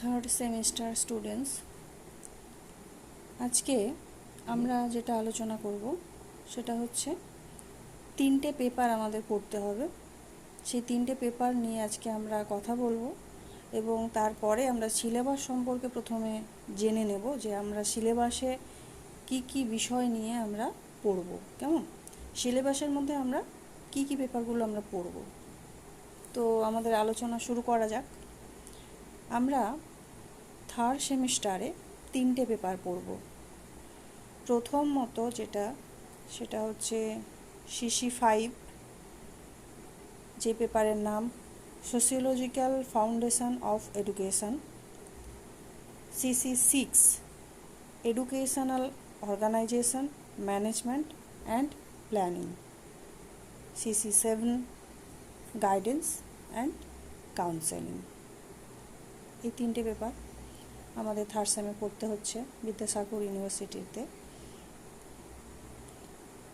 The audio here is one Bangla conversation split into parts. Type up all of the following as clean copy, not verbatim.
থার্ড সেমিস্টার স্টুডেন্টস, আজকে আমরা যেটা আলোচনা করব সেটা হচ্ছে তিনটে পেপার আমাদের পড়তে হবে। সেই তিনটে পেপার নিয়ে আজকে আমরা কথা বলবো এবং তারপরে আমরা সিলেবাস সম্পর্কে প্রথমে জেনে নেব যে আমরা সিলেবাসে কি কি বিষয় নিয়ে আমরা পড়ব। কেমন? সিলেবাসের মধ্যে আমরা কি কি পেপারগুলো আমরা পড়ব। তো আমাদের আলোচনা শুরু করা যাক। আমরা থার্ড সেমিস্টারে তিনটে পেপার পড়ব। প্রথমত সেটা হচ্ছে CC5, যে পেপারের নাম sociological foundation of education. CC6, educational organisation, management and planning. CC7, guidance and counselling. এই তিনটে পেপার আমাদের থার্ড সেমে পড়তে হচ্ছে বিদ্যাসাগর ইউনিভার্সিটিতে।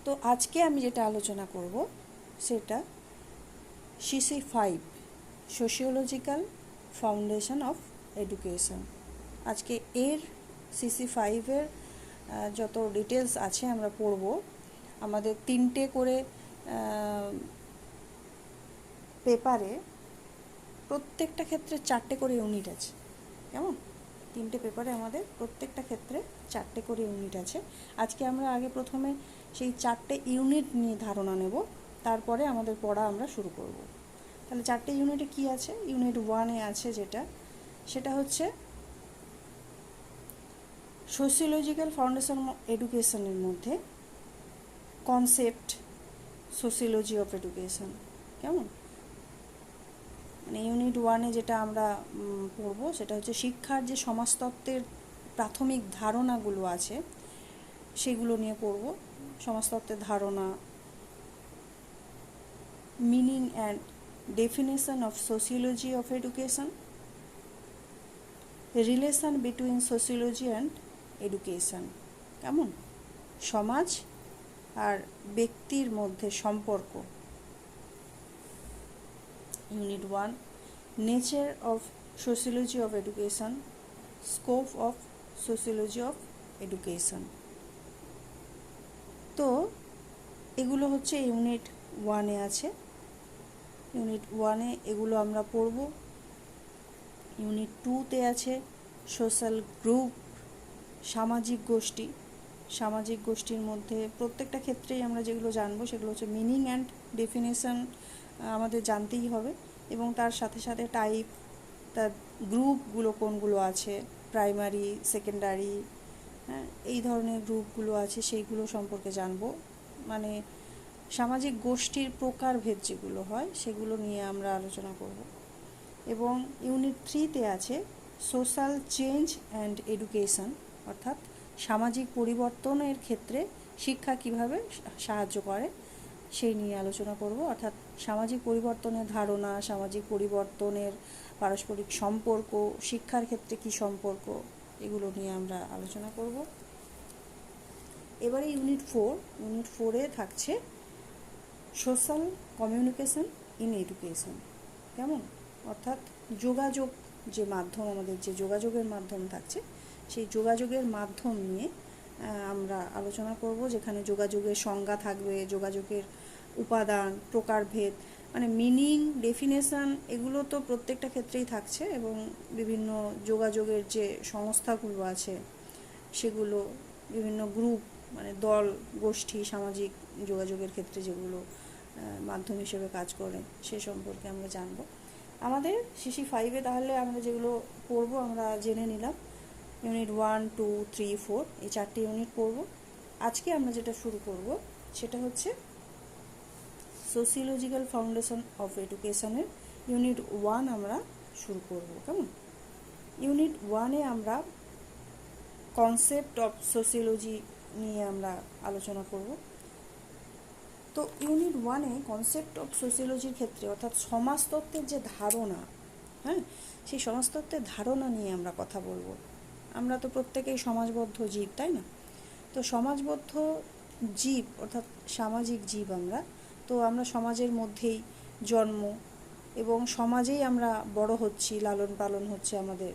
তো আজকে আমি যেটা আলোচনা করব সেটা CC5, sociological foundation of education. আজকে এর CC5-এর যত ডিটেলস আছে আমরা পড়ব। আমাদের তিনটে করে পেপারে প্রত্যেকটা ক্ষেত্রে 4টে করে ইউনিট আছে। কেমন? তিনটে পেপারে আমাদের প্রত্যেকটা ক্ষেত্রে 4টে করে ইউনিট আছে। আজকে আমরা আগে প্রথমে সেই 4টে ইউনিট নিয়ে ধারণা নেব, তারপরে আমাদের পড়া আমরা শুরু করব। তাহলে 4টে ইউনিটে কি আছে? ইউনিট 1-এ আছে সেটা হচ্ছে সোশিওলজিক্যাল ফাউন্ডেশন এডুকেশনের মধ্যে কনসেপ্ট সোশিওলজি অফ এডুকেশন। কেমন? মানে ইউনিট 1-এ যেটা আমরা পড়ব সেটা হচ্ছে শিক্ষার যে সমাজতত্ত্বের প্রাথমিক ধারণাগুলো আছে সেগুলো নিয়ে পড়ব। সমাজতত্ত্বের ধারণা, meaning and definition of sociology of education, relation between sociology and education. কেমন? সমাজ আর ব্যক্তির মধ্যে সম্পর্ক। Unit 1, nature of sociology of education, scope of sociology of education. তো এগুলো হচ্ছে ইউনিট 1-এ আছে। ইউনিট 1-এ এগুলো আমরা পড়ব। ইউনিট 2-তে আছে সোশ্যাল গ্রুপ, সামাজিক গোষ্ঠী। সামাজিক গোষ্ঠীর মধ্যে প্রত্যেকটা ক্ষেত্রেই আমরা যেগুলো জানবো সেগুলো হচ্ছে মিনিং অ্যান্ড ডেফিনেশন আমাদের জানতেই হবে, এবং তার সাথে সাথে টাইপ, তার গ্রুপগুলো কোনগুলো আছে, প্রাইমারি, সেকেন্ডারি, হ্যাঁ, এই ধরনের গ্রুপগুলো আছে সেইগুলো সম্পর্কে জানবো। মানে সামাজিক গোষ্ঠীর প্রকারভেদ যেগুলো হয় সেগুলো নিয়ে আমরা আলোচনা করব। এবং ইউনিট 3-তে আছে সোশ্যাল চেঞ্জ অ্যান্ড এডুকেশন, অর্থাৎ সামাজিক পরিবর্তনের ক্ষেত্রে শিক্ষা কিভাবে সাহায্য করে সেই নিয়ে আলোচনা করব। অর্থাৎ সামাজিক পরিবর্তনের ধারণা, সামাজিক পরিবর্তনের পারস্পরিক সম্পর্ক, শিক্ষার ক্ষেত্রে কি সম্পর্ক, এগুলো নিয়ে আমরা আলোচনা করব। এবারে ইউনিট 4-এ থাকছে সোশ্যাল কমিউনিকেশন ইন এডুকেশন। কেমন? অর্থাৎ যোগাযোগ যে মাধ্যম, আমাদের যে যোগাযোগের মাধ্যম থাকছে সেই যোগাযোগের মাধ্যম নিয়ে আমরা আলোচনা করব, যেখানে যোগাযোগের সংজ্ঞা থাকবে, যোগাযোগের উপাদান, প্রকারভেদ, মানে মিনিং, ডেফিনেশন, এগুলো তো প্রত্যেকটা ক্ষেত্রেই থাকছে, এবং বিভিন্ন যোগাযোগের যে সংস্থাগুলো আছে সেগুলো বিভিন্ন গ্রুপ, মানে দল, গোষ্ঠী, সামাজিক যোগাযোগের ক্ষেত্রে যেগুলো মাধ্যম হিসেবে কাজ করে সে সম্পর্কে আমরা জানব। আমাদের CC5-এ তাহলে আমরা যেগুলো পড়বো আমরা জেনে নিলাম। ইউনিট 1, 2, 3, 4 এই 4টে ইউনিট পড়ব। আজকে আমরা যেটা শুরু করব সেটা হচ্ছে সোশিওলজিক্যাল ফাউন্ডেশন অফ এডুকেশনের ইউনিট 1 আমরা শুরু করব। কেমন? ইউনিট 1-এ আমরা কনসেপ্ট অফ সোশিওলজি নিয়ে আমরা আলোচনা করব। তো ইউনিট 1-এ কনসেপ্ট অফ সোশিওলজির ক্ষেত্রে, অর্থাৎ সমাজতত্ত্বের যে ধারণা, হ্যাঁ, সেই সমাজতত্ত্বের ধারণা নিয়ে আমরা কথা বলবো। আমরা তো প্রত্যেকেই সমাজবদ্ধ জীব, তাই না? তো সমাজবদ্ধ জীব অর্থাৎ সামাজিক জীব আমরা। তো আমরা সমাজের মধ্যেই জন্ম এবং সমাজেই আমরা বড় হচ্ছি, লালন পালন হচ্ছে আমাদের,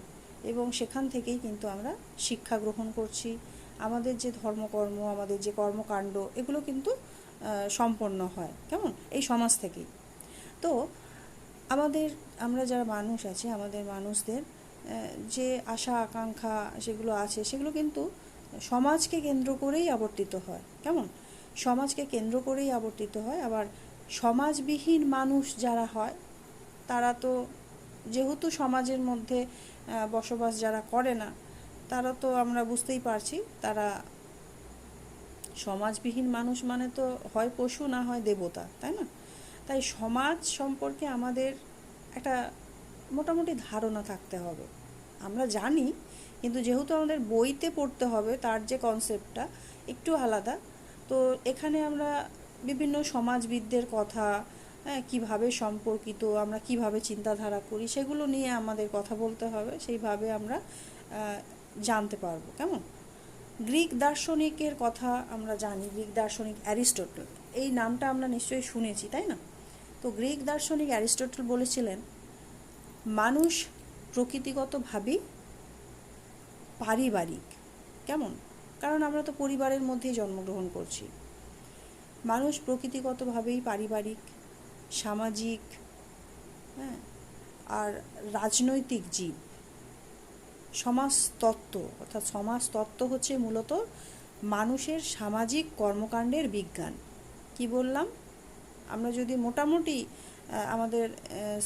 এবং সেখান থেকেই কিন্তু আমরা শিক্ষা গ্রহণ করছি। আমাদের যে ধর্মকর্ম, আমাদের যে কর্মকাণ্ড, এগুলো কিন্তু সম্পন্ন হয় কেমন, এই সমাজ থেকেই। তো আমরা যারা মানুষ আছি, আমাদের মানুষদের যে আশা আকাঙ্ক্ষা যেগুলো আছে, সেগুলো কিন্তু সমাজকে কেন্দ্র করেই আবর্তিত হয় কেমন, সমাজকে কেন্দ্র করেই আবর্তিত হয়। আবার সমাজবিহীন মানুষ যারা হয়, তারা তো যেহেতু সমাজের মধ্যে বসবাস যারা করে না, তারা তো আমরা বুঝতেই পারছি, তারা সমাজবিহীন মানুষ মানে তো হয় পশু, না হয় দেবতা, তাই না? তাই সমাজ সম্পর্কে আমাদের একটা মোটামুটি ধারণা থাকতে হবে। আমরা জানি, কিন্তু যেহেতু আমাদের বইতে পড়তে হবে, তার যে কনসেপ্টটা একটু আলাদা। তো এখানে আমরা বিভিন্ন সমাজবিদদের কথা, কীভাবে সম্পর্কিত, আমরা কিভাবে চিন্তাধারা করি, সেগুলো নিয়ে আমাদের কথা বলতে হবে, সেইভাবে আমরা জানতে পারবো কেমন। গ্রিক দার্শনিকের কথা আমরা জানি, গ্রিক দার্শনিক অ্যারিস্টটল, এই নামটা আমরা নিশ্চয়ই শুনেছি, তাই না? তো গ্রিক দার্শনিক অ্যারিস্টটল বলেছিলেন, মানুষ প্রকৃতিগতভাবেই পারিবারিক কেমন, কারণ আমরা তো পরিবারের মধ্যেই জন্মগ্রহণ করছি। মানুষ প্রকৃতিগতভাবেই পারিবারিক, সামাজিক, আর রাজনৈতিক জীব। সমাজতত্ত্ব, অর্থাৎ সমাজতত্ত্ব হচ্ছে মূলত মানুষের সামাজিক কর্মকাণ্ডের বিজ্ঞান। কি বললাম? আমরা যদি মোটামুটি আমাদের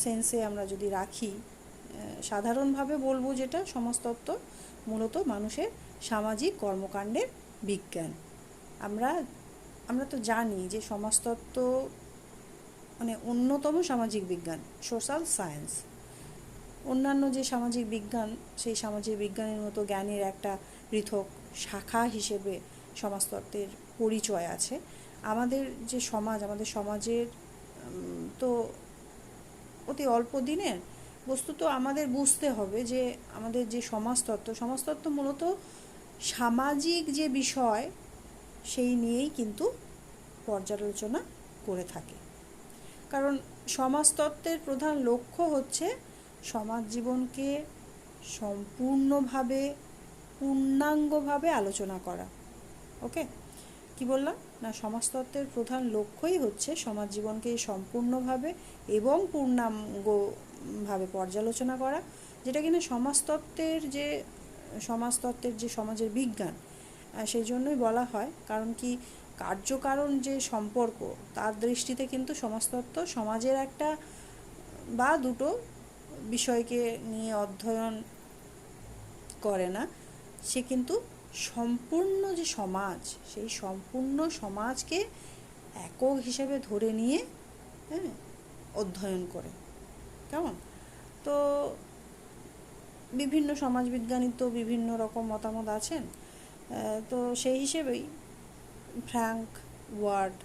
সেন্সে আমরা যদি রাখি, সাধারণভাবে বলবো যেটা সমাজতত্ত্ব মূলত মানুষের সামাজিক কর্মকাণ্ডের বিজ্ঞান। আমরা তো জানি যে সমাজতত্ত্ব মানে অন্যতম সামাজিক বিজ্ঞান, সোশ্যাল সায়েন্স। অন্যান্য যে সামাজিক বিজ্ঞান, সেই সামাজিক বিজ্ঞানের মতো জ্ঞানের একটা পৃথক শাখা হিসেবে সমাজতত্ত্বের পরিচয় আছে। আমাদের যে সমাজ, আমাদের সমাজের তো অতি অল্প দিনের বস্তুত আমাদের বুঝতে হবে যে আমাদের যে সমাজতত্ত্ব মূলত সামাজিক যে বিষয়, সেই নিয়েই কিন্তু পর্যালোচনা করে থাকে। কারণ সমাজতত্ত্বের প্রধান লক্ষ্য হচ্ছে সমাজ জীবনকে সম্পূর্ণভাবে, পূর্ণাঙ্গভাবে আলোচনা করা। ওকে, কি বললাম না? সমাজতত্ত্বের প্রধান লক্ষ্যই হচ্ছে সমাজ জীবনকে সম্পূর্ণভাবে এবং পূর্ণাঙ্গভাবে পর্যালোচনা করা, যেটা কিনা সমাজতত্ত্বের যে সমাজের বিজ্ঞান, সেই জন্যই বলা হয়। কারণ কি, কার্যকারণ যে সম্পর্ক, তার দৃষ্টিতে কিন্তু সমাজতত্ত্ব সমাজের একটা বা দুটো বিষয়কে নিয়ে অধ্যয়ন করে না, সে কিন্তু সম্পূর্ণ যে সমাজ, সেই সম্পূর্ণ সমাজকে একক হিসেবে ধরে নিয়ে অধ্যয়ন করে কেমন। তো বিভিন্ন সমাজবিজ্ঞানী তো বিভিন্ন রকম মতামত আছেন। তো সেই হিসেবেই ফ্র্যাঙ্ক ওয়ার্ড,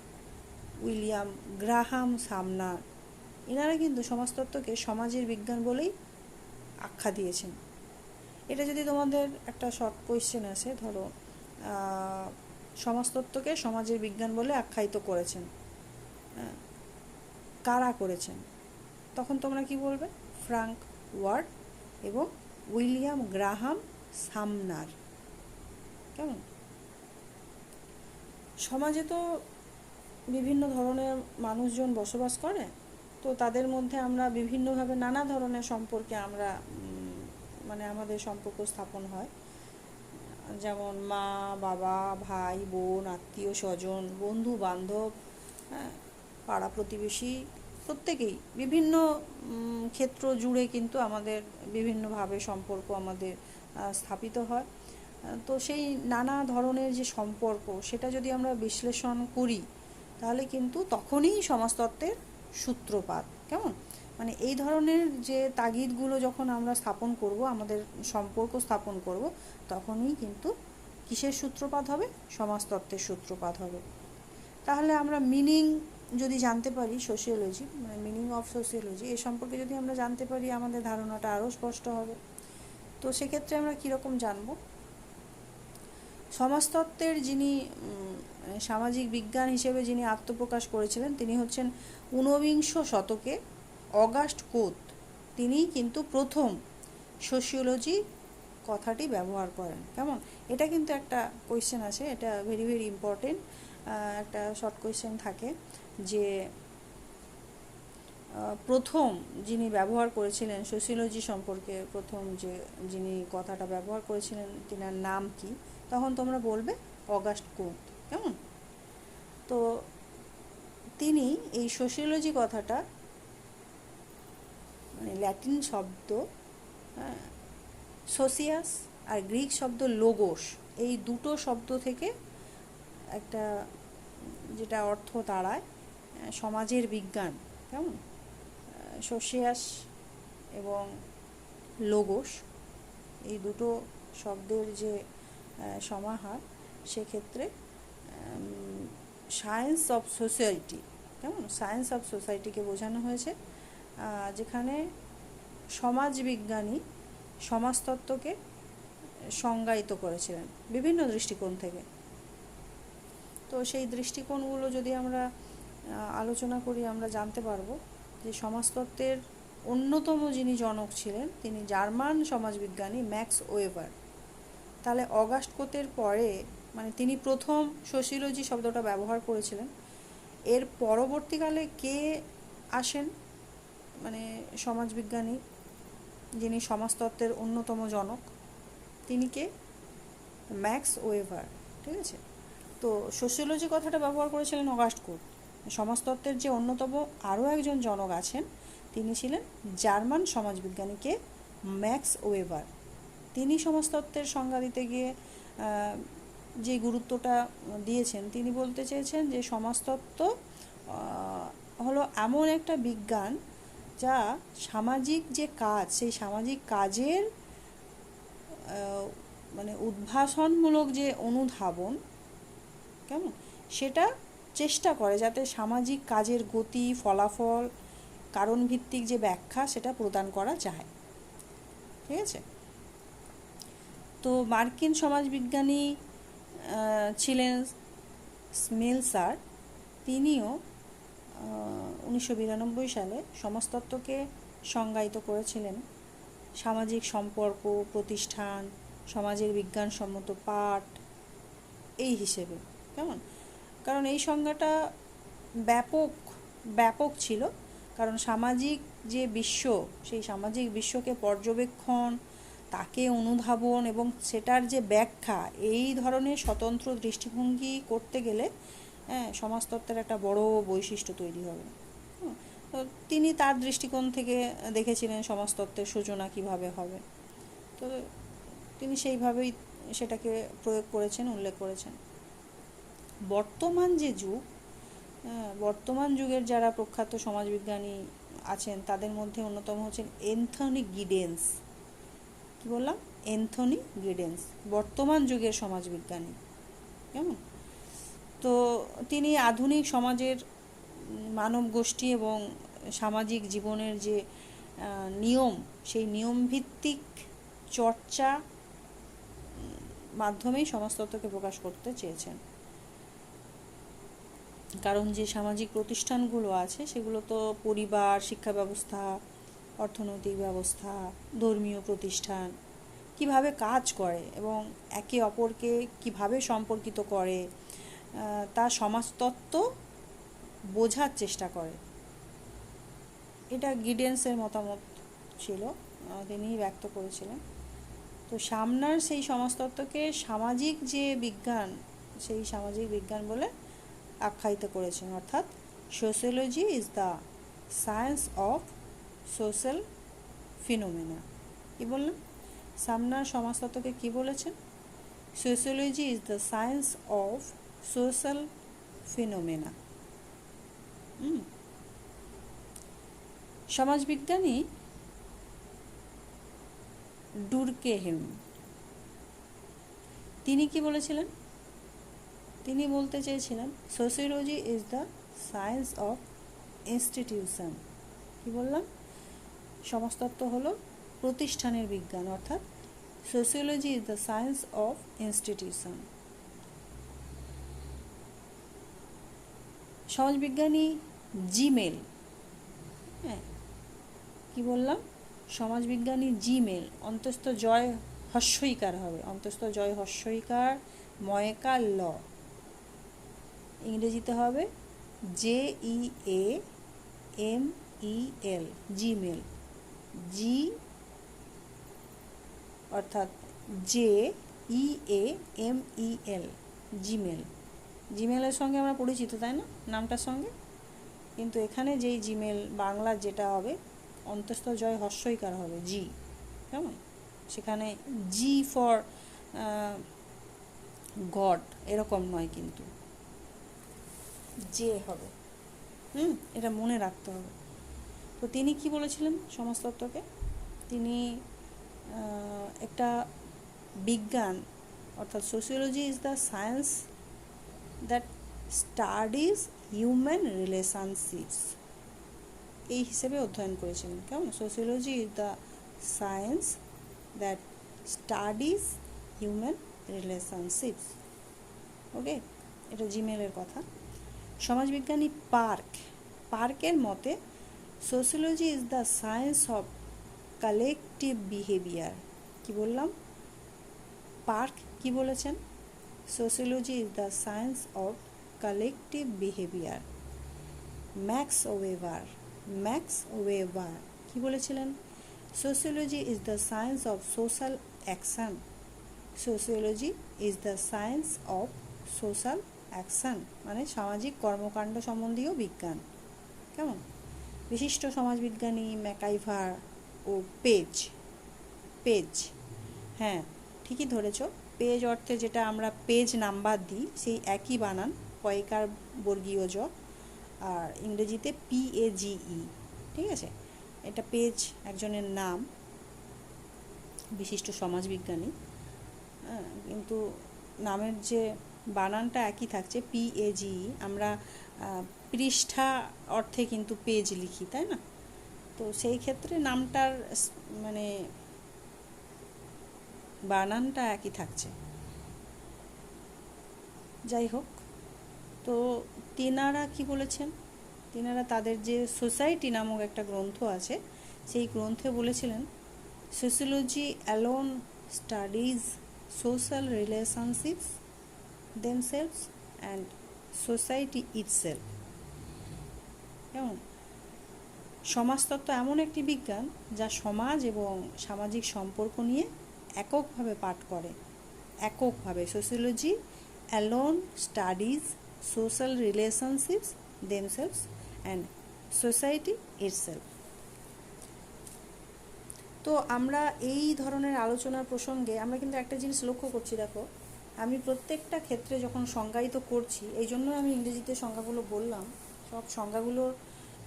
উইলিয়াম গ্রাহাম সামনার, এনারা কিন্তু সমাজতত্ত্বকে সমাজের বিজ্ঞান বলেই আখ্যা দিয়েছেন। এটা যদি তোমাদের একটা শর্ট কোয়েশ্চেন আসে, ধরো সমাজতত্ত্বকে সমাজের বিজ্ঞান বলে আখ্যায়িত করেছেন, কারা করেছেন, তখন তোমরা কি বলবে? ফ্র্যাঙ্ক ওয়ার্ড এবং উইলিয়াম গ্রাহাম সামনার। কেমন? সমাজে তো বিভিন্ন ধরনের মানুষজন বসবাস করে, তো তাদের মধ্যে আমরা বিভিন্নভাবে নানা ধরনের সম্পর্কে আমরা আমাদের সম্পর্ক স্থাপন হয়। যেমন মা, বাবা, ভাই, বোন, আত্মীয় স্বজন, বন্ধু বান্ধব, পাড়া প্রতিবেশী, প্রত্যেকেই বিভিন্ন ক্ষেত্র জুড়ে কিন্তু আমাদের বিভিন্নভাবে সম্পর্ক আমাদের স্থাপিত হয়। তো সেই নানা ধরনের যে সম্পর্ক, সেটা যদি আমরা বিশ্লেষণ করি, তাহলে কিন্তু তখনই সমাজতত্ত্বের সূত্রপাত। কেমন? এই ধরনের যে তাগিদগুলো যখন আমরা স্থাপন করব, আমাদের সম্পর্ক স্থাপন করব, তখনই কিন্তু কিসের সূত্রপাত হবে? সমাজতত্ত্বের সূত্রপাত হবে। তাহলে আমরা মিনিং যদি জানতে পারি, সোশিওলজি মিনিং অফ সোশিওলজি, এ সম্পর্কে যদি আমরা জানতে পারি, আমাদের ধারণাটা আরও স্পষ্ট হবে। তো সেক্ষেত্রে আমরা কীরকম জানব? সমাজতত্ত্বের যিনি সামাজিক বিজ্ঞান হিসেবে যিনি আত্মপ্রকাশ করেছিলেন, তিনি হচ্ছেন ঊনবিংশ শতকে অগাস্ট কোত। তিনিই কিন্তু প্রথম সোশিওলজি কথাটি ব্যবহার করেন। কেমন? এটা কিন্তু একটা কোয়েশ্চেন আছে, এটা ভেরি ভেরি ইম্পর্টেন্ট, একটা শর্ট কোয়েশ্চেন থাকে যে প্রথম যিনি ব্যবহার করেছিলেন সোশিওলজি সম্পর্কে, প্রথম যিনি কথাটা ব্যবহার করেছিলেন তিনার নাম কি, তখন তোমরা বলবে অগাস্ট কোঁৎ। কেমন? তো তিনি এই সোশিওলজি কথাটা, মানে ল্যাটিন শব্দ সোসিয়াস আর গ্রিক শব্দ লোগোস, এই দুটো শব্দ থেকে একটা, যেটা অর্থ দাঁড়ায় সমাজের বিজ্ঞান। কেমন? সোসিয়াস এবং লোগোস এই দুটো শব্দের যে সমাহার, সেক্ষেত্রে সায়েন্স অফ সোসাইটি, কেমন, সায়েন্স অফ সোসাইটিকে বোঝানো হয়েছে, যেখানে সমাজবিজ্ঞানী সমাজতত্ত্বকে সংজ্ঞায়িত করেছিলেন বিভিন্ন দৃষ্টিকোণ থেকে। তো সেই দৃষ্টিকোণগুলো যদি আমরা আলোচনা করি, আমরা জানতে পারবো যে সমাজতত্ত্বের অন্যতম যিনি জনক ছিলেন তিনি জার্মান সমাজবিজ্ঞানী ম্যাক্স ওয়েবার। তাহলে অগাস্ট কোঁতের পরে, মানে তিনি প্রথম সোশিওলজি শব্দটা ব্যবহার করেছিলেন, এর পরবর্তীকালে কে আসেন মানে সমাজবিজ্ঞানী যিনি সমাজতত্ত্বের অন্যতম জনক, তিনি কে? Max weber. ঠিক আছে? তো সোশিওলজি কথাটা ব্যবহার করেছিলেন অগাস্ট কোঁৎ। সমাজতত্ত্বের যে অন্যতম আরও একজন জনক আছেন, তিনি ছিলেন জার্মান সমাজবিজ্ঞানীকে ম্যাক্স ওয়েবার। তিনি সমাজতত্ত্বের সংজ্ঞা দিতে গিয়ে যে গুরুত্বটা দিয়েছেন, তিনি বলতে চেয়েছেন যে সমাজতত্ত্ব হলো এমন একটা বিজ্ঞান যা সামাজিক যে কাজ, সেই সামাজিক কাজের মানে উদ্ভাসনমূলক যে অনুধাবন, কেমন, সেটা চেষ্টা করে যাতে সামাজিক কাজের গতি, ফলাফল, কারণভিত্তিক যে ব্যাখ্যা, সেটা প্রদান করা যায়। ঠিক আছে? তো মার্কিন সমাজবিজ্ঞানী ছিলেন স্মেলসার। তিনিও 1992 সালে সমাজতত্ত্বকে সংজ্ঞায়িত করেছিলেন সামাজিক সম্পর্ক, প্রতিষ্ঠান, সমাজের বিজ্ঞানসম্মত পাঠ এই হিসেবে। কেমন? কারণ এই সংজ্ঞাটা ব্যাপক ছিল, কারণ সামাজিক যে বিশ্ব, সেই সামাজিক বিশ্বকে পর্যবেক্ষণ, তাকে অনুধাবন এবং সেটার যে ব্যাখ্যা, এই ধরনের স্বতন্ত্র দৃষ্টিভঙ্গি করতে গেলে সমাজতত্ত্বের একটা বড় বৈশিষ্ট্য তৈরি হবে। তো তিনি তার দৃষ্টিকোণ থেকে দেখেছিলেন সমাজতত্ত্বের সূচনা কিভাবে হবে, তো তিনি সেইভাবেই সেটাকে প্রয়োগ করেছেন, উল্লেখ করেছেন। বর্তমান যে যুগ, বর্তমান যুগের যারা প্রখ্যাত সমাজবিজ্ঞানী আছেন, তাদের মধ্যে অন্যতম হচ্ছেন অ্যান্থনি গিডেন্স। কি বললাম? অ্যান্থনি গিডেন্স বর্তমান যুগের সমাজবিজ্ঞানী। কেমন? তো তিনি আধুনিক সমাজের মানব গোষ্ঠী এবং সামাজিক জীবনের যে নিয়ম, সেই নিয়মভিত্তিক চর্চা মাধ্যমেই সমাজতত্ত্বকে প্রকাশ করতে চেয়েছেন। কারণ যে সামাজিক প্রতিষ্ঠানগুলো আছে, সেগুলো তো পরিবার, শিক্ষা ব্যবস্থা, অর্থনৈতিক ব্যবস্থা, ধর্মীয় প্রতিষ্ঠান কিভাবে কাজ করে এবং একে অপরকে কিভাবে সম্পর্কিত করে, তা সমাজতত্ত্ব বোঝার চেষ্টা করে। এটা গিডেন্সের মতামত ছিল, তিনি ব্যক্ত করেছিলেন। তো সামনার সেই সমাজতত্ত্বকে সামাজিক যে বিজ্ঞান, সেই সামাজিক বিজ্ঞান বলে আখ্যায়িত করেছেন, অর্থাৎ sociology is the science of social phenomena. কি বললাম? সামনার সমাজতত্ত্বকে কি বলেছেন? Sociology is the science of social phenomena. সমাজবিজ্ঞানী ডুরকেহেম, তিনি কি বলেছিলেন? তিনি বলতে চেয়েছিলেন sociology is the science of institution. কি বললাম? সমাজতত্ত্ব হলো প্রতিষ্ঠানের বিজ্ঞান, অর্থাৎ sociology is the science of institution. সমাজবিজ্ঞানী জিমেল, কি বললাম? সমাজবিজ্ঞানী জিমেল, অন্তস্থ জয় হস্যইকার হবে, অন্তস্থ জয় হস্যইকার, ময়কার ল। ইংরেজিতে হবে JEAMEL, জিমেল। জি অর্থাৎ JEAMEL, জিমেল। জিমেলের সঙ্গে আমরা পরিচিত, তাই না, নামটার সঙ্গে? কিন্তু এখানে যেই জিমেল বাংলার যেটা হবে, অন্তস্থ জয় হস্যইকার হবে, জি। কেমন? সেখানে জি ফর গড এরকম নয়, কিন্তু যে হবে। এটা মনে রাখতে হবে। তো তিনি কি বলেছিলেন সমাজতত্ত্বকে? তিনি একটা বিজ্ঞান, অর্থাৎ sociology is the science that studies human relationships, এই হিসেবে অধ্যয়ন করেছিলেন। কেমন? Sociology is the science that studies human relationships. Okay, এটা জিমেলের কথা। সমাজবিজ্ঞানী পার্কের মতে sociology is the science of collective behaviour. কি বললাম? পার্ক কি বলেছেন? Sociology is the science of collective behaviour. Max Weber কি বলেছিলেন? Sociology is the science of social action. Sociology is the science of social action, মানে সামাজিক কর্মকাণ্ড সম্বন্ধীয় বিজ্ঞান। কেমন? বিশিষ্ট সমাজবিজ্ঞানী ম্যাকাইভার ও পেজ, হ্যাঁ ঠিকই ধরেছ। পেজ অর্থে যেটা আমরা পেজ নাম্বার দিই, সেই একই বানান, পয়কার বর্গীয় জ, আর ইংরেজিতে PAGE। ঠিক আছে, এটা পেজ একজনের নাম, বিশিষ্ট সমাজবিজ্ঞানী। কিন্তু নামের যে বানানটা একই থাকছে, PAGE। আমরা পৃষ্ঠা অর্থে কিন্তু পেজ লিখি, তাই না? তো সেই ক্ষেত্রে নামটার মানে বানানটা একই থাকছে। যাই হোক, তো তেনারা কি বলেছেন? তেনারা তাদের যে সোসাইটি নামক একটা গ্রন্থ আছে, সেই গ্রন্থে বলেছিলেন sociology alone studies social relationships themselves and society itself. কেমন? সমাজতত্ত্ব এমন একটি বিজ্ঞান যা সমাজ এবং সামাজিক সম্পর্ক নিয়ে এককভাবে পাঠ করে। এককভাবে। Sociology alone studies social relationships themselves and society itself. তো আমরা এই ধরনের আলোচনার প্রসঙ্গে আমরা কিন্তু একটা জিনিস লক্ষ্য করছি। দেখো, আমি প্রত্যেকটা ক্ষেত্রে যখন সংজ্ঞায়িত করছি, এই জন্য আমি ইংরেজিতে সংজ্ঞাগুলো বললাম, সব সংজ্ঞাগুলো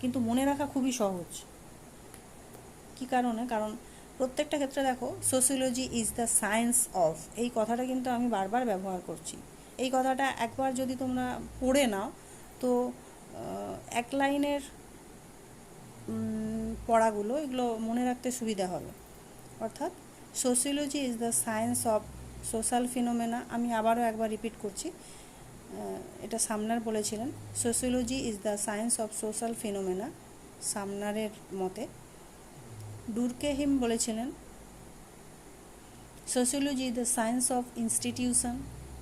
কিন্তু মনে রাখা খুবই সহজ। কি কারণে? কারণ প্রত্যেকটা ক্ষেত্রে দেখো, sociology is the science of, এই কথাটা কিন্তু আমি বারবার ব্যবহার করছি। এই কথাটা একবার যদি তোমরা পড়ে নাও, তো এক লাইনের পড়াগুলো এগুলো মনে রাখতে সুবিধা হবে। অর্থাৎ sociology is the science of social phenomena. আমি আবারও একবার রিপিট করছি, এটা সামনার বলেছিলেন, sociology is the science of social phenomena, সামনারের মতে। ডুরকেহিম বলেছিলেন sociology is the science of institution,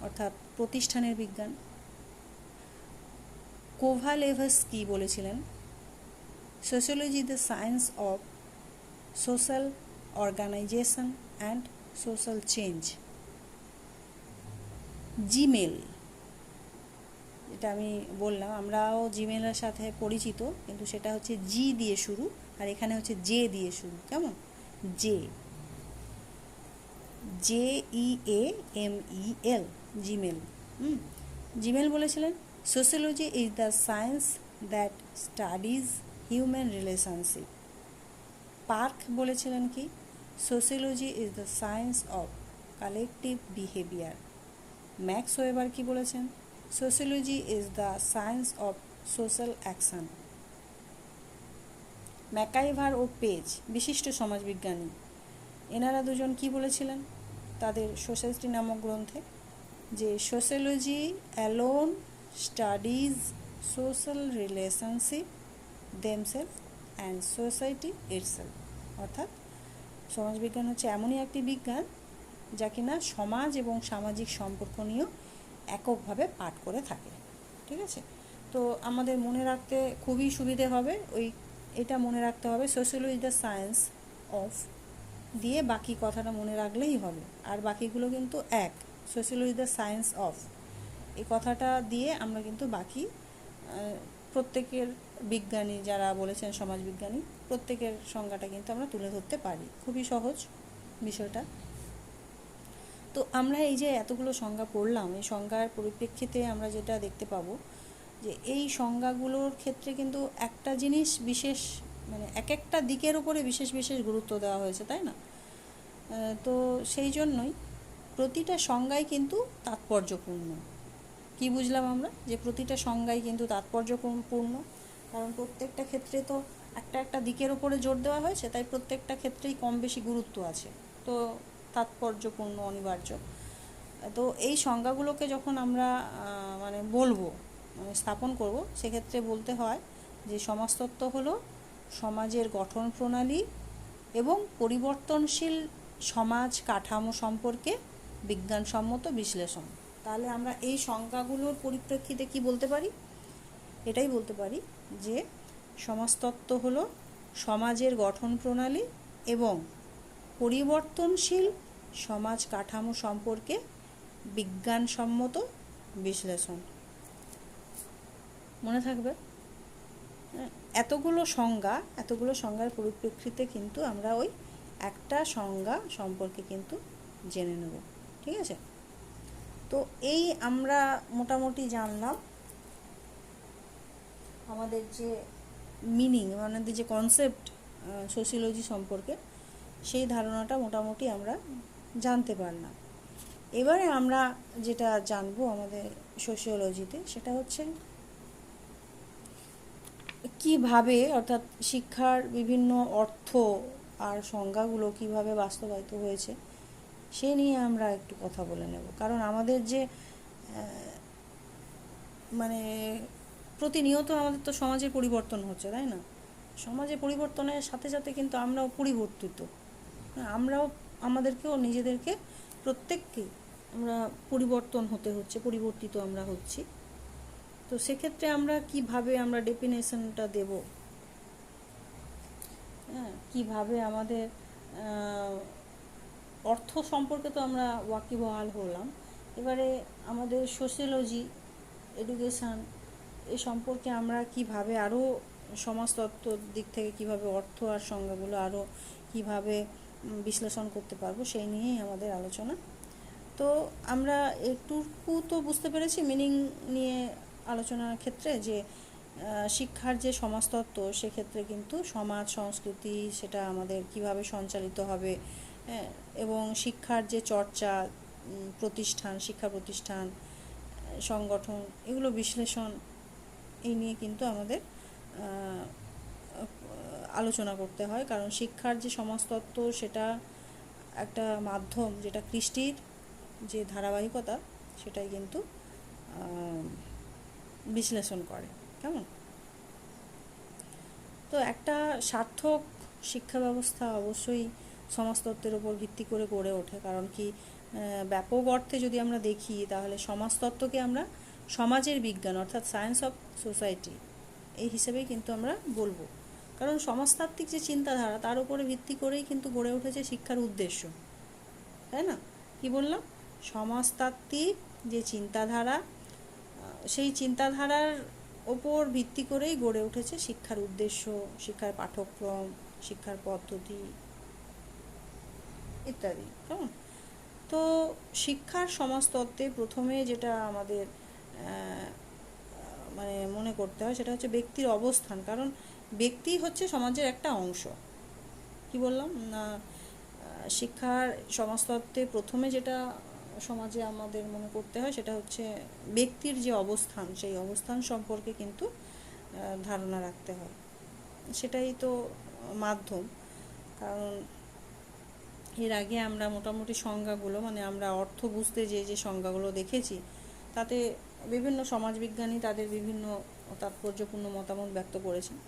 অর্থাৎ প্রতিষ্ঠানের বিজ্ঞান। কোভালেভস্কি বলেছিলেন sociology is the science of social organisation and social change. Simmel, এটা আমি বললাম, আমরাও জিমেলের সাথে পরিচিত, কিন্তু সেটা হচ্ছে জি দিয়ে শুরু, আর এখানে হচ্ছে জে দিয়ে শুরু। কেমন? JEAMEL, জিমেল। জিমেল বলেছিলেন sociology is the science that studies human relationship. Park বলেছিলেন কি? Sociology is the science of collective behaviour. Max Weber কি বলেছেন? Sociology is the science of social action. MacIver ও পেজ, বিশিষ্ট সমাজবিজ্ঞানী, এনারা দুজন কি বলেছিলেন তাদের সোসাইটি নামক গ্রন্থে? যে sociology alone studies social relationship themselves and society itself. অর্থাৎ সমাজবিজ্ঞান হচ্ছে এমনই একটি বিজ্ঞান যা কিনা সমাজ এবং সামাজিক সম্পর্ক নিয়েও এককভাবে পাঠ করে থাকে। ঠিক আছে, তো আমাদের মনে রাখতে খুবই সুবিধে হবে, এটা মনে রাখতে হবে সোশিয়োলজি দ্য সায়েন্স অফ দিয়ে বাকি কথাটা মনে রাখলেই হবে। আর বাকিগুলো কিন্তু এক, সোশিয়োলজি দ্য সায়েন্স অফ এই কথাটা দিয়ে আমরা কিন্তু বাকি প্রত্যেকের বিজ্ঞানী যারা বলেছেন সমাজবিজ্ঞানী প্রত্যেকের সংজ্ঞাটা কিন্তু আমরা তুলে ধরতে পারি। খুবই সহজ বিষয়টা। তো আমরা এই যে এতগুলো সংজ্ঞা পড়লাম, এই সংজ্ঞার পরিপ্রেক্ষিতে আমরা যেটা দেখতে পাবো যে এই সংজ্ঞাগুলোর ক্ষেত্রে কিন্তু একটা জিনিস বিশেষ, মানে এক একটা দিকের উপরে বিশেষ বিশেষ গুরুত্ব দেওয়া হয়েছে, তাই না? তো সেই জন্যই প্রতিটা সংজ্ঞাই কিন্তু তাৎপর্যপূর্ণ। কি বুঝলাম আমরা? যে প্রতিটা সংজ্ঞাই কিন্তু তাৎপর্যপূর্ণ, কারণ প্রত্যেকটা ক্ষেত্রে তো একটা একটা দিকের উপরে জোর দেওয়া হয়েছে, তাই প্রত্যেকটা ক্ষেত্রেই কম বেশি গুরুত্ব আছে, তো তাৎপর্যপূর্ণ অনিবার্য। তো এই সংজ্ঞাগুলোকে যখন আমরা মানে বলবো, মানে স্থাপন করব, সেক্ষেত্রে বলতে হয় যে সমাজতত্ত্ব হলো সমাজের গঠন প্রণালী এবং পরিবর্তনশীল সমাজ কাঠামো সম্পর্কে বিজ্ঞানসম্মত বিশ্লেষণ। তাহলে আমরা এই সংজ্ঞাগুলোর পরিপ্রেক্ষিতে কি বলতে পারি? এটাই বলতে পারি যে সমাজতত্ত্ব হলো সমাজের গঠন প্রণালী এবং পরিবর্তনশীল সমাজ কাঠামো সম্পর্কে বিজ্ঞানসম্মত বিশ্লেষণ। মনে থাকবে? এতগুলো সংজ্ঞার পরিপ্রেক্ষিতে কিন্তু আমরা ওই একটা সংজ্ঞা সম্পর্কে কিন্তু জেনে নেব। ঠিক আছে, তো এই আমরা মোটামুটি জানলাম আমাদের যে মিনিং, আমাদের যে কনসেপ্ট সোশিওলজি সম্পর্কে, সেই ধারণাটা মোটামুটি আমরা জানতে পারলাম। এবারে আমরা যেটা জানবো আমাদের সোশিওলজিতে, সেটা হচ্ছে কিভাবে, অর্থাৎ শিক্ষার বিভিন্ন অর্থ আর সংজ্ঞাগুলো কিভাবে বাস্তবায়িত হয়েছে সে নিয়ে আমরা একটু কথা বলে নেব। কারণ আমাদের যে মানে প্রতিনিয়ত আমাদের তো সমাজের পরিবর্তন হচ্ছে, তাই না? সমাজের পরিবর্তনের সাথে সাথে কিন্তু আমরাও পরিবর্তিত, আমরাও আমাদেরকেও নিজেদেরকে প্রত্যেককে আমরা পরিবর্তন হতে হচ্ছে, পরিবর্তিত আমরা হচ্ছি। তো সেক্ষেত্রে আমরা কিভাবে আমরা ডেফিনেশনটা দেব, কিভাবে আমাদের অর্থ সম্পর্কে তো আমরা ওয়াকিবহাল হলাম, এবারে আমাদের সোশিওলজি এডুকেশান এ সম্পর্কে আমরা কিভাবে আরও সমাজতত্ত্বর দিক থেকে কিভাবে অর্থ আর সংজ্ঞাগুলো আরও কিভাবে বিশ্লেষণ করতে পারবো সেই নিয়েই আমাদের আলোচনা। তো আমরা একটুকু তো বুঝতে পেরেছি মিনিং নিয়ে আলোচনার ক্ষেত্রে যে শিক্ষার যে সমাজতত্ত্ব সেক্ষেত্রে কিন্তু সমাজ সংস্কৃতি সেটা আমাদের কিভাবে সঞ্চালিত হবে, এবং শিক্ষার যে চর্চা প্রতিষ্ঠান, শিক্ষা প্রতিষ্ঠান, সংগঠন, এগুলো বিশ্লেষণ এই নিয়ে কিন্তু আমাদের আলোচনা করতে হয়। কারণ শিক্ষার যে সমাজতত্ত্ব সেটা একটা মাধ্যম, যেটা কৃষ্টির যে ধারাবাহিকতা সেটাই কিন্তু বিশ্লেষণ করে। কেমন? তো একটা সার্থক শিক্ষা ব্যবস্থা অবশ্যই সমাজতত্ত্বের উপর ভিত্তি করে গড়ে ওঠে। কারণ কি, ব্যাপক অর্থে যদি আমরা দেখি তাহলে সমাজতত্ত্বকে আমরা সমাজের বিজ্ঞান অর্থাৎ সায়েন্স অফ সোসাইটি এই হিসেবেই কিন্তু আমরা বলবো। কারণ সমাজতাত্ত্বিক যে চিন্তাধারা তার উপরে ভিত্তি করেই কিন্তু গড়ে উঠেছে শিক্ষার উদ্দেশ্য, তাই না? কি বললাম? সমাজতাত্ত্বিক যে চিন্তাধারা, সেই চিন্তাধারার ওপর ভিত্তি করেই গড়ে উঠেছে শিক্ষার উদ্দেশ্য, শিক্ষার পাঠ্যক্রম, শিক্ষার পদ্ধতি ইত্যাদি। কেমন? তো শিক্ষার সমাজতত্ত্বে প্রথমে যেটা আমাদের মানে মনে করতে হয় সেটা হচ্ছে ব্যক্তির অবস্থান। কারণ ব্যক্তি হচ্ছে সমাজের একটা অংশ। কি বললাম না, শিক্ষার সমাজতত্ত্বে প্রথমে যেটা সমাজে আমাদের মনে করতে হয় সেটা হচ্ছে ব্যক্তির যে অবস্থান, সেই অবস্থান সম্পর্কে কিন্তু ধারণা রাখতে হয়। সেটাই তো মাধ্যম। কারণ এর আগে আমরা মোটামুটি সংজ্ঞাগুলো, মানে আমরা অর্থ বুঝতে যে সংজ্ঞাগুলো দেখেছি তাতে বিভিন্ন সমাজবিজ্ঞানী তাদের বিভিন্ন তাৎপর্যপূর্ণ মতামত ব্যক্ত করেছেন।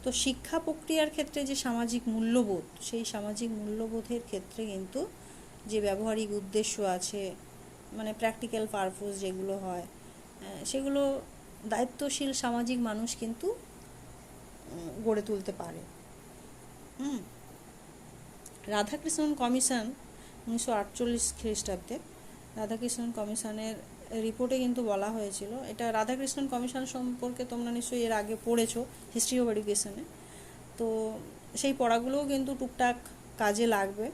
তো শিক্ষা প্রক্রিয়ার ক্ষেত্রে যে সামাজিক মূল্যবোধ, সেই সামাজিক মূল্যবোধের ক্ষেত্রে কিন্তু যে ব্যবহারিক উদ্দেশ্য আছে, মানে প্র্যাকটিক্যাল পারপোজ যেগুলো হয়, সেগুলো দায়িত্বশীল সামাজিক মানুষ কিন্তু গড়ে তুলতে পারে। রাধাকৃষ্ণন কমিশন 1948 খ্রিস্টাব্দে রাধাকৃষ্ণন কমিশনের রিপোর্টে কিন্তু বলা হয়েছিল, এটা রাধাকৃষ্ণন কমিশন সম্পর্কে তোমরা নিশ্চয়ই এর আগে পড়েছো হিস্ট্রি অফ এডুকেশনে, তো সেই পড়াগুলোও কিন্তু টুকটাক কাজে লাগবে।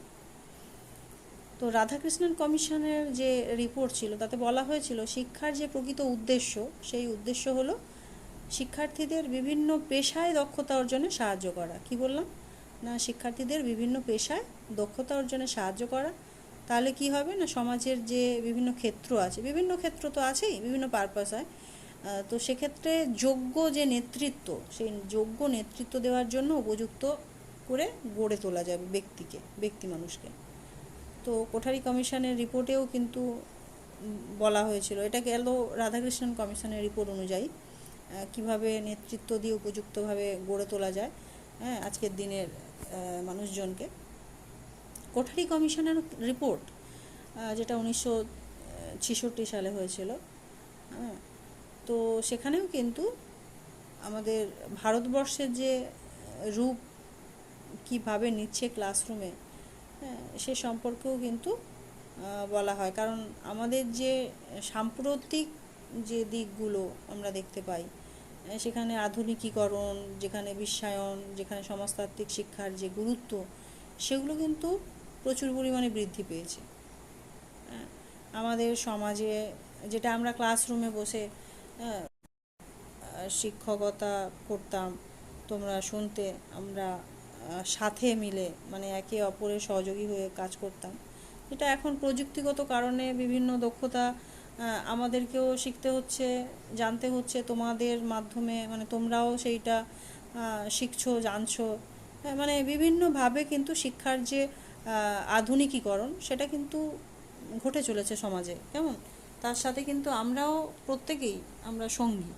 তো রাধাকৃষ্ণন কমিশনের যে রিপোর্ট ছিল তাতে বলা হয়েছিল শিক্ষার যে প্রকৃত উদ্দেশ্য, সেই উদ্দেশ্য হলো শিক্ষার্থীদের বিভিন্ন পেশায় দক্ষতা অর্জনে সাহায্য করা। কি বললাম না, শিক্ষার্থীদের বিভিন্ন পেশায় দক্ষতা অর্জনে সাহায্য করা। তাহলে কি হবে না, সমাজের যে বিভিন্ন ক্ষেত্র আছে, বিভিন্ন ক্ষেত্র তো আছেই, বিভিন্ন পারপাস হয়, তো সেক্ষেত্রে যোগ্য যে নেতৃত্ব, সেই যোগ্য নেতৃত্ব দেওয়ার জন্য উপযুক্ত করে গড়ে তোলা যাবে ব্যক্তি মানুষকে। তো কোঠারি কমিশনের রিপোর্টেও কিন্তু বলা হয়েছিল, এটা গেল রাধাকৃষ্ণন কমিশনের রিপোর্ট অনুযায়ী কিভাবে নেতৃত্ব দিয়ে উপযুক্তভাবে গড়ে তোলা যায় আজকের দিনের মানুষজনকে। কোঠারি কমিশনের রিপোর্ট যেটা 1966 সালে হয়েছিল, তো সেখানেও কিন্তু আমাদের ভারতবর্ষের যে রূপ কিভাবে নিচ্ছে ক্লাসরুমে, সে সম্পর্কেও কিন্তু বলা হয়। কারণ আমাদের যে সাম্প্রতিক যে দিকগুলো আমরা দেখতে পাই, সেখানে আধুনিকীকরণ, যেখানে বিশ্বায়ন, যেখানে সমাজতাত্ত্বিক শিক্ষার যে গুরুত্ব, সেগুলো কিন্তু প্রচুর পরিমাণে বৃদ্ধি পেয়েছে। আমাদের সমাজে যেটা আমরা ক্লাসরুমে বসে শিক্ষকতা করতাম, তোমরা শুনতে, আমরা সাথে মিলে মানে একে অপরের সহযোগী হয়ে কাজ করতাম, এটা এখন প্রযুক্তিগত কারণে বিভিন্ন দক্ষতা আমাদেরকেও শিখতে হচ্ছে, জানতে হচ্ছে তোমাদের মাধ্যমে, মানে তোমরাও সেইটা শিখছো, জানছো, মানে বিভিন্নভাবে কিন্তু শিক্ষার যে আধুনিকীকরণ সেটা কিন্তু ঘটে চলেছে সমাজে। কেমন, তার সাথে কিন্তু আমরাও প্রত্যেকেই আমরা সঙ্গী,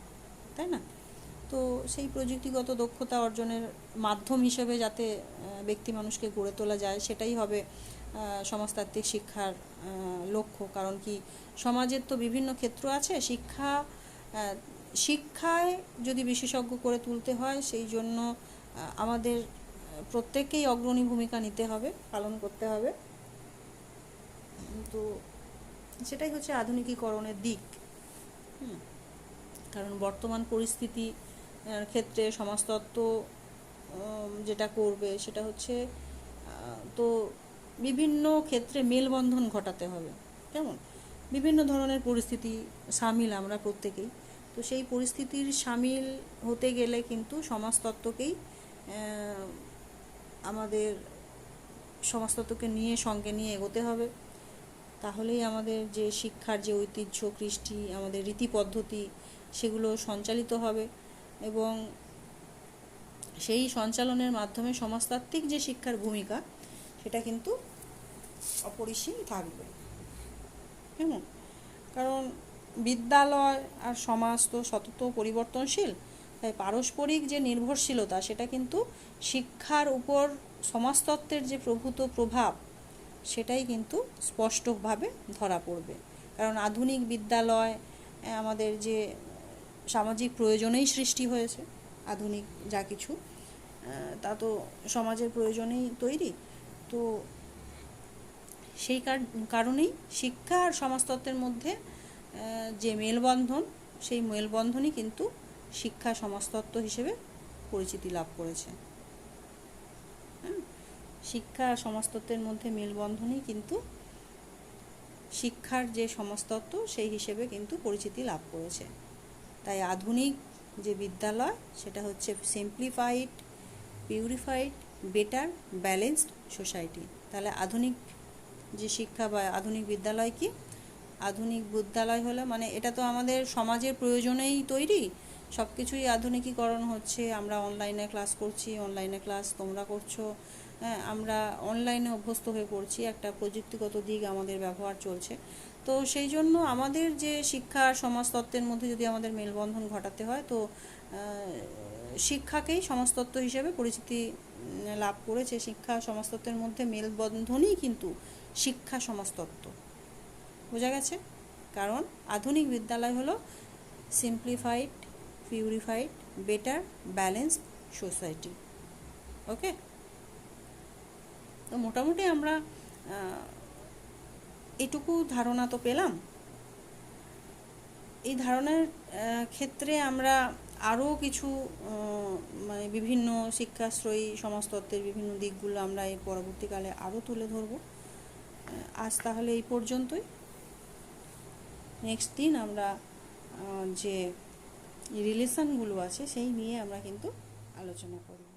তাই না? তো সেই প্রযুক্তিগত দক্ষতা অর্জনের মাধ্যম হিসেবে যাতে ব্যক্তি মানুষকে গড়ে তোলা যায়, সেটাই হবে সমাজতাত্ত্বিক শিক্ষার লক্ষ্য। কারণ কি, সমাজের তো বিভিন্ন ক্ষেত্র আছে, শিক্ষায় যদি বিশেষজ্ঞ করে তুলতে হয়, সেই জন্য আমাদের প্রত্যেককেই অগ্রণী ভূমিকা নিতে হবে, পালন করতে হবে। তো সেটাই হচ্ছে আধুনিকীকরণের দিক। কারণ বর্তমান পরিস্থিতি ক্ষেত্রে সমাজতত্ত্ব যেটা করবে সেটা হচ্ছে, তো বিভিন্ন ক্ষেত্রে মেলবন্ধন ঘটাতে হবে। কেমন, বিভিন্ন ধরনের পরিস্থিতি সামিল আমরা প্রত্যেকেই, তো সেই পরিস্থিতির সামিল হতে গেলে কিন্তু সমাজতত্ত্বকেই আমাদের সমাজতত্ত্বকে নিয়ে সঙ্গে নিয়ে এগোতে হবে। তাহলেই আমাদের যে শিক্ষার যে ঐতিহ্য, কৃষ্টি, আমাদের রীতি পদ্ধতি, সেগুলো সঞ্চালিত হবে এবং সেই সঞ্চালনের মাধ্যমে সমাজতাত্ত্বিক যে শিক্ষার ভূমিকা, সেটা কিন্তু অপরিসীম থাকবে। কেমন, কারণ বিদ্যালয় আর সমাজ তো সতত পরিবর্তনশীল, তাই পারস্পরিক যে নির্ভরশীলতা, সেটা কিন্তু শিক্ষার উপর সমাজতত্ত্বের যে প্রভূত প্রভাব, সেটাই কিন্তু স্পষ্টভাবে ধরা পড়বে। কারণ আধুনিক বিদ্যালয় আমাদের যে সামাজিক প্রয়োজনেই সৃষ্টি হয়েছে, আধুনিক যা কিছু তা তো সমাজের প্রয়োজনেই তৈরি। তো সেই কারণেই শিক্ষা আর সমাজতত্ত্বের মধ্যে যে মেলবন্ধন, সেই মেলবন্ধনই কিন্তু শিক্ষা সমাজতত্ত্ব হিসেবে পরিচিতি লাভ করেছে। শিক্ষা আর সমাজতত্ত্বের মধ্যে মেলবন্ধনই কিন্তু শিক্ষার যে সমাজতত্ত্ব সেই হিসেবে কিন্তু পরিচিতি লাভ করেছে। তাই আধুনিক যে বিদ্যালয়, সেটা হচ্ছে simplified, purified, better, balanced society. তাহলে আধুনিক যে শিক্ষা বা আধুনিক বিদ্যালয় কি? আধুনিক বিদ্যালয় হলো মানে এটা তো আমাদের সমাজের প্রয়োজনেই তৈরি, সব কিছুই আধুনিকীকরণ হচ্ছে। আমরা অনলাইনে ক্লাস করছি, অনলাইনে ক্লাস তোমরা করছো, আমরা অনলাইনে অভ্যস্ত হয়ে পড়ছি, একটা প্রযুক্তিগত দিক আমাদের ব্যবহার চলছে। তো সেই জন্য আমাদের যে শিক্ষা সমাজতত্ত্বের মধ্যে যদি আমাদের মেলবন্ধন ঘটাতে হয়, তো শিক্ষাকেই সমাজতত্ত্ব হিসেবে পরিচিতি লাভ করেছে শিক্ষা সমাজতত্ত্বের মধ্যে মেলবন্ধনই কিন্তু শিক্ষা সমাজতত্ত্ব। বোঝা গেছে? কারণ আধুনিক বিদ্যালয় হলো simplified, purified, better, balanced society. Okay, তো মোটামুটি আমরা এটুকু ধারণা তো পেলাম। এই ধারণার ক্ষেত্রে আমরা আরও কিছু মানে বিভিন্ন শিক্ষাশ্রয়ী সমাজতত্ত্বের বিভিন্ন দিকগুলো আমরা এই পরবর্তীকালে আরও তুলে ধরব। আজ তাহলে এই পর্যন্তই। নেক্সট দিন আমরা যে রিলেশনগুলো আছে সেই নিয়ে আমরা কিন্তু আলোচনা করব।